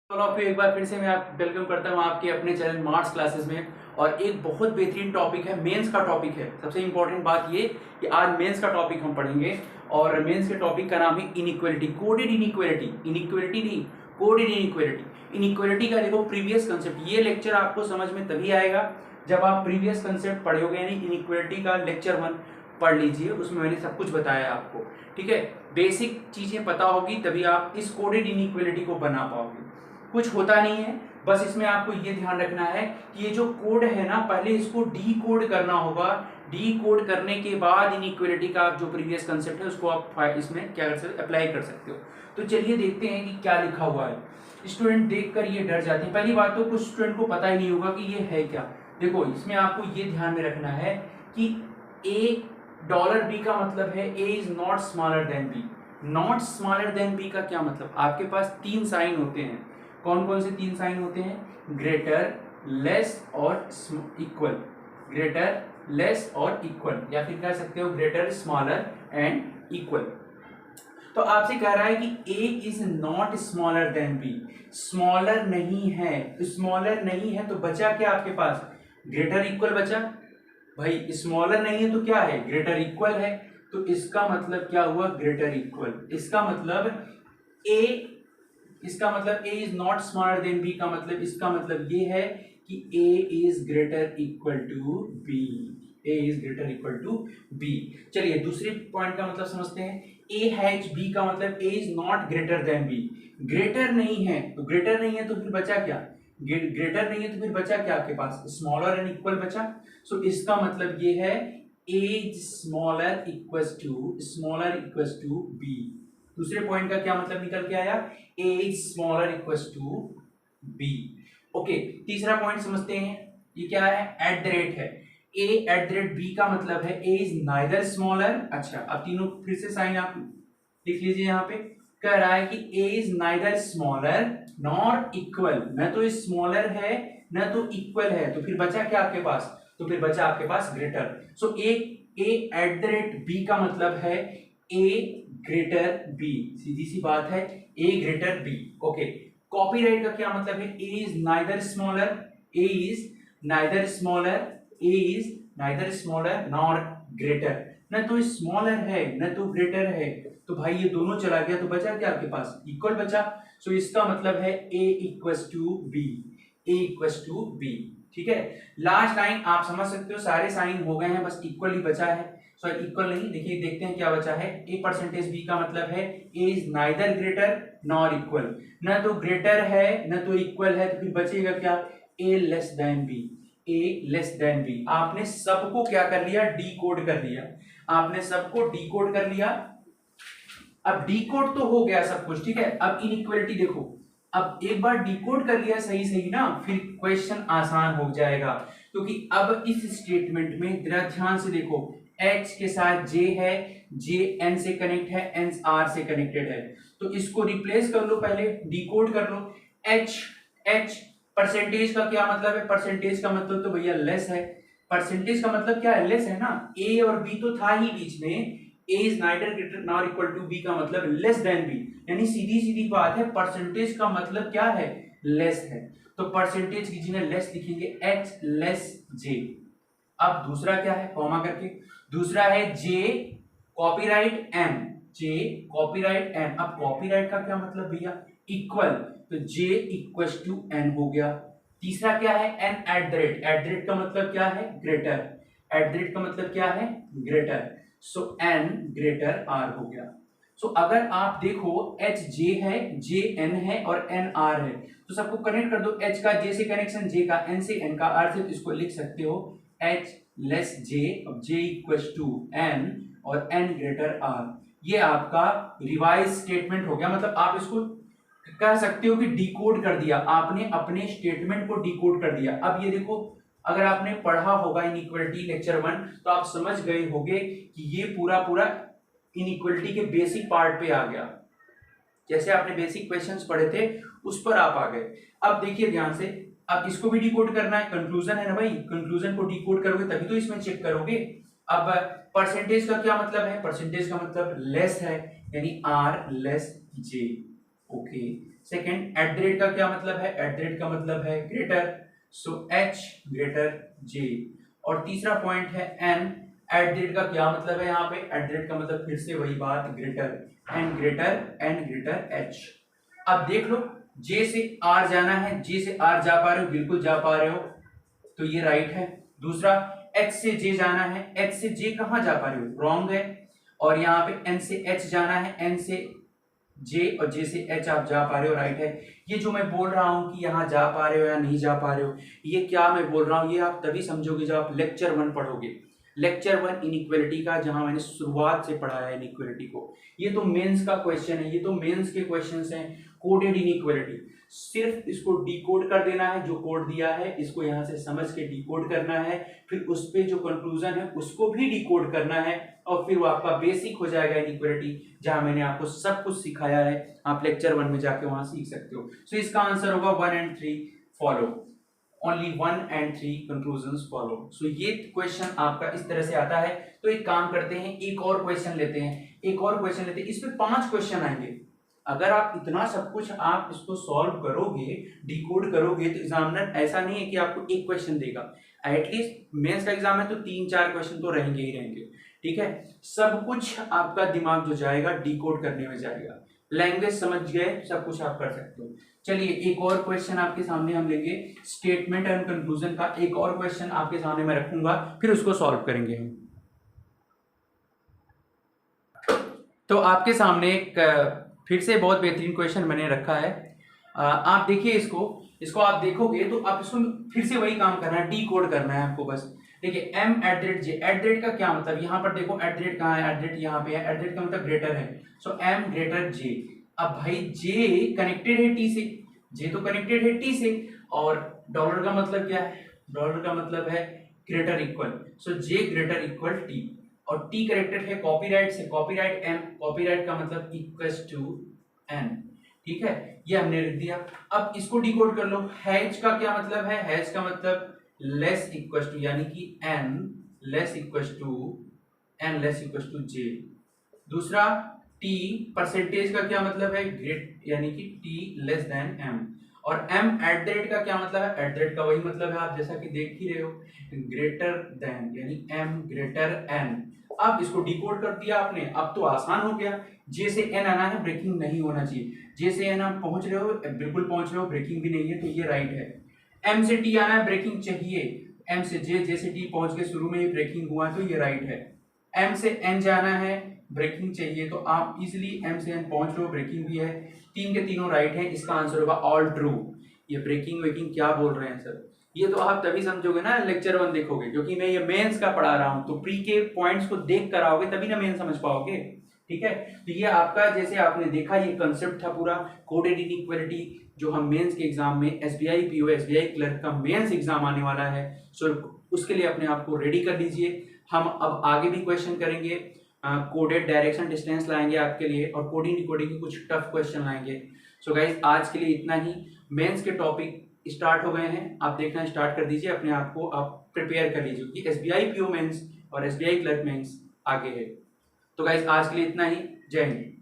तो आप एक बार फिर से मैं आप वेलकम करता हूँ आपके अपने चैनल मार्क्स क्लासेस में। और एक बहुत बेहतरीन टॉपिक है, मेंस का टॉपिक है। सबसे इंपॉर्टेंट बात ये कि आज मेंस का टॉपिक हम पढ़ेंगे और मेंस के टॉपिक का नाम है इनइक्वालिटी, कोडेड इनइक्वालिटी। इनइक्वालिटी नहीं, कोडेड इनइक्वालिटी। इनइक्वालिटी का देखो प्रीवियस कंसेप्ट, ये लेक्चर आपको समझ में तभी आएगा जब आप प्रीवियस कंसेप्ट पढ़ोगे, यानी इनइक्वालिटी का लेक्चर 1 पढ़ लीजिए, उसमें मैंने सब कुछ बताया आपको। ठीक है, बेसिक चीजें पता होगी तभी आप इस कोडेड इनइक्वालिटी को बना पाओगे। कुछ होता नहीं है, बस इसमें आपको ये ध्यान रखना है कि ये जो कोड है ना, पहले इसको डी कोड करना होगा। डी कोड करने के बाद इनइक्वालिटी का जो प्रीवियस कंसेप्ट है उसको आप इसमें क्या कर सकते हो, अप्लाई कर सकते हो। तो चलिए देखते हैं कि क्या लिखा हुआ है। स्टूडेंट देखकर ये डर जाते हैं। पहली बात तो कुछ स्टूडेंट को पता ही नहीं होगा कि ये है क्या। देखो इसमें आपको ये ध्यान में रखना है कि ए डॉलर बी का मतलब है a is not smaller than b. Not smaller than b का क्या मतलब, आपके पास 3 साइन होते हैं। कौन कौन से 3 साइन होते हैं? ग्रेटर, लेस और इक्वल। ग्रेटर, लेस और इक्वल, या फिर कह सकते हो ग्रेटर, स्मॉलर एंड इक्वल। तो आपसे कह रहा है कि a is not smaller than b. Smaller नहीं है, स्मॉलर नहीं है तो बचा क्या आपके पास? ग्रेटर इक्वल बचा। भाई स्मॉलर नहीं है तो क्या है? ग्रेटर इक्वल है। तो इसका मतलब क्या हुआ? Greater equal. इसका मतलब a is not smaller than b का मतलब, इसका मतलब ये है कि a is greater equal to b. A is greater equal to b. चलिए दूसरे पॉइंट का मतलब समझते हैं। ए हैज बी का मतलब a is not greater than b. Greater नहीं है तो ग्रेटर नहीं है तो फिर बचा क्या? ग्रेटर नहीं है तो फिर बचा क्या आपके पास? स्मॉलर एंड इक्वल बचा। सो इसका मतलब ये है a is smaller equals to b. दूसरे पॉइंट का क्या मतलब निकल के आया? A is smaller equals to b. Okay, तीसरा पॉइंट समझते हैं। ये क्या है? एट द रेट है। A at the rate b का मतलब है ए इज नाइदर स्मॉलर। अच्छा, अब तीनों फिर से साइन आप लिख लीजिए। यहाँ पे कह रहा है कि a is neither smaller nor equal, न तो स्मॉलर है न तो इक्वल है, तो फिर बचा क्या आपके पास? तो फिर बचा आपके पास greater. So a at the rate b का मतलब है ए ग्रेटर बी। सीधी सी बात है, a greater b. Okay, copyright का क्या मतलब है? A is neither smaller, a is neither smaller, a is neither smaller nor greater. न तो स्मॉलर है न तो ग्रेटर है, तो भाई ये दोनों चला गया तो बचा क्या आपके पास? इक्वल बचा। सो इसका मतलब है a equals to b. A equals to b. ठीक है, लास्ट लाइन आप समझ सकते हो, सारे साइन हो गए हैं, बस इक्वल ही बचा है। सॉरी इक्वल नहीं, देखिए देखते हैं क्या बचा है। ए परसेंटेज बी का मतलब है a is neither greater nor equal. न तो ग्रेटर है न तो इक्वल है, तो फिर बचेगा क्या? ए लेस देन बी। ए लेस देन बी। आपने सबको क्या कर लिया? डी कोड कर लिया। आपने सबको डी कोड कर लिया। अब डी कोड तो हो गया सब कुछ, ठीक है। अब इनइक्वालिटी देखो, अब एक बार डिकोड कर लिया सही सही ना, फिर क्वेश्चन आसान हो जाएगा। क्योंकि अब इस स्टेटमेंट में जरा ध्यान से देखो, h के साथ j है, j n से कनेक्ट है, n r से कनेक्टेड है, तो इसको रिप्लेस कर लो, पहले डिकोड कर लो। h परसेंटेज का क्या मतलब है? परसेंटेज का मतलब तो भैया लेस है। परसेंटेज का मतलब क्या है? लेस है ना। a और b तो था ही बीच में, a is neither greater nor equal to b का मतलब लेस देन b, यानी सीधी सीधी बात है, परसेंटेज का मतलब क्या है? लेस है। तो परसेंटेज की जगह लेस लिखेंगे, h लेस j। अब दूसरा क्या है? कॉमा करके। दूसरा है j copyright m, j copyright m। अब कॉपीराइट का क्या मतलब भैया? इक्वल, तो j इक्वल्स टू n हो गया। तीसरा क्या है? n eight the rate. Eight the rate का मतलब क्या है? ग्रेटर। एट द रेट का मतलब क्या है? ग्रेटर। सो n ग्रेटर r हो गया। सो अगर आप देखो एच जे है, जे एन है और एन आर है, तो सबको कनेक्ट कर दो। एच का जे से कनेक्शन, जे का एन से, एन का आर से, तो इसको लिख सकते हो एच लेस जे, अब जे इक्वल्स टू एन और एन ग्रेटर आर। ये आपका रिवाइज स्टेटमेंट हो गया। मतलब आप इसको कह सकते हो कि डिकोड कर दिया, आपने अपने स्टेटमेंट को डिकोड कर दिया। अब ये देखो, अगर आपने पढ़ा होगा इनइक्वालिटी लेक्चर 1, तो आप समझ गए होंगे कि ये पूरा पूरा इनइक्वालिटी के बेसिक पार्ट पे आ गया। जैसे आपने बेसिक क्वेश्चंस पढ़े थे उस पर आप आ गए। अब देखिए ध्यान से, अब इसको भी डिकोड करना है। कंक्लूजन है ना भाई, कंक्लूजन को डिकोड करोगे तभी तो इसमें चेक करोगे। अब परसेंटेज का क्या मतलब है? परसेंटेज का मतलब लेस है, यानी R less J. Okay, second at the rate का क्या मतलब है, एट द रेट का मतलब है ग्रेटर, सो एच ग्रेटर जे। और तीसरा पॉइंट है एन, एट द रेट का क्या मतलब है, यहाँ पे एट द रेट का मतलब फिर से वही बात ग्रेटर, एन ग्रेटर एच। अब देख लो जे से आर जाना है, जे से आर जा पा रहे हो, बिल्कुल जा पा रहे हो, तो ये राइट है। दूसरा एच से जे जाना है, एच से जे कहां जा पा रहे हो, रॉन्ग है। और यहाँ पे एन से एच जाना है, एन से जे और जे से एच आप जा पा रहे हो, राइट है। ये जो मैं बोल रहा हूं कि यहाँ जा पा रहे हो या नहीं जा पा रहे हो, ये क्या मैं बोल रहा हूं, ये आप तभी समझोगे जब आप लेक्चर 1 पढ़ोगे, लेक्चर 1 इनइक्वालिटी का, जहां मैंने शुरुआत से पढ़ाया है इनइक्वालिटी को। ये तो मेंस का क्वेश्चन है, ये तो मेंस के क्वेश्चंस हैं, कोडेड इनइक्वालिटी। सिर्फ इसको डिकोड कर देना है, जो कोड दिया है इसको यहां से समझ के डिकोड करना है, फिर उस पे जो कंक्लूजन है उसको भी डिकोड करना है, और फिर वो आपका बेसिक हो जाएगा इनइक्वालिटी, जहां मैंने आपको सब कुछ सिखाया है। आप लेक्चर 1 में जाके वहां सीख सकते हो। सो इसका आंसर होगा 1 and 3 follow, only 1 and 3 conclusions follow. So ये क्वेश्चन आपका इस तरह से आता है। तो एक काम करते हैं, एक और क्वेश्चन लेते हैं, एक और क्वेश्चन लेते हैं, इस पे 5 क्वेश्चन आएंगे। अगर आप इतना सब कुछ आप इसको सॉल्व करोगे, डिकोड करोगे, तो एग्जामिनर ऐसा नहीं है कि आपको एक क्वेश्चन देगा, एटलीस्ट मेंस का एग्जाम है तो 3-4 क्वेश्चन तो रहेंगे ही रहेंगे, ठीक है। सब कुछ आपका दिमाग जो जाएगा डिकोड करने में जाएगा, लैंग्वेज समझ गए सब कुछ आप कर सकते हो। चलिए एक और क्वेश्चन आपके सामने हम लेंगे, स्टेटमेंट एंड कंक्लूजन का एक और क्वेश्चन आपके सामने मैं रखूंगा, फिर उसको सॉल्व करेंगे हम। तो आपके सामने एक फिर से बहुत बेहतरीन क्वेश्चन मैंने रखा है, आप देखिए इसको आप देखोगे तो आप इसको फिर से वही काम करना है, डी कोड करना है आपको बस। देखिए M at the rate J, at the rate का क्या मतलब, यहाँ पर देखो एट द रेट कहाँ है, एट द रेट यहाँ पे है, एट द रेट का मतलब ग्रेटर है, सो एम ग्रेटर जे। अब भाई जे कनेक्टेड है टी से, जे तो कनेक्टेड है टी से, और डॉलर का मतलब क्या है, डॉलर का मतलब है ग्रेटर इक्वल, सो जे ग्रेटर इक्वल टी, और टी कनेक्टेड है कॉपीराइट से, कॉपीराइट एम, कॉपीराइट का मतलब इक्वल्स टू एन, ठीक है, ये हमने लिख दिया। अब इसको डिकोड कर लो, हैज का क्या मतलब है, हैज का मतलब लेस इक्वल्स टू, यानी कि n less equals to, n less equals to j. दूसरा टी परसेंटेज का क्या मतलब है, ग्रेट, यानी कि टी लेस देन एम। और एम एट द रेट का क्या मतलब है, एट द रेट का वही मतलब है, आप जैसा कि देख ही रहे हो, ग्रेटर देन, यानी एम ग्रेटर एन। अब इसको डिकोड कर दिया आपने, अब तो आसान हो गया, जे से एन आना है, ब्रेकिंग नहीं होना चाहिए, जे से एन आप पहुंच रहे हो, बिल्कुल पहुंच रहे हो, ब्रेकिंग भी नहीं है, तो ये राइट है। एम से टी आना है, ब्रेकिंग चाहिए, एम से जे से टी पहुंच के शुरू में ही ब्रेकिंग हुआ, तो ये राइट है। एम से एन जाना है, ब्रेकिंग चाहिए, तो आप इजिली एम से एन पहुंच रहे हो, ब्रेकिंग भी है, तीन के तीनों राइट है, इसका आंसर होगा ऑल ट्रू। ये ब्रेकिंग वेकिंग क्या बोल रहे हैं सर, ये तो आप तभी समझोगे ना लेक्चर 1 देखोगे, क्योंकि मैं ये मेंस का पढ़ा रहा हूं, तो प्री के पॉइंट्स को देख कर आओगे तभी ना मेन समझ पाओगे, ठीक है। तो ये आपका जैसे आपने देखा ये कंसेप्ट था पूरा कोडेड इनइक्वालिटी, जो हम मेंस के एग्जाम में एसबीआई पीओ एसबीआई क्लर्क का मेंस एग्जाम आने वाला है, सो उसके लिए अपने आप को रेडी कर लीजिए। हम अब आगे भी क्वेश्चन करेंगे, कोडेड डायरेक्शन डिस्टेंस लाएंगे आपके लिए, और कोडिंग डिकोडिंग के कुछ टफ क्वेश्चन लाएंगे। सो गाइज आज के लिए इतना ही, मेंस के टॉपिक स्टार्ट हो गए हैं, आप देखना स्टार्ट कर दीजिए, अपने आप को आप प्रिपेयर कर लीजिए कि एसबीआई पीओ मेंस और एसबीआई क्लर्क मेंस आगे है। तो गाइज आज के लिए इतना ही, जय हिंद।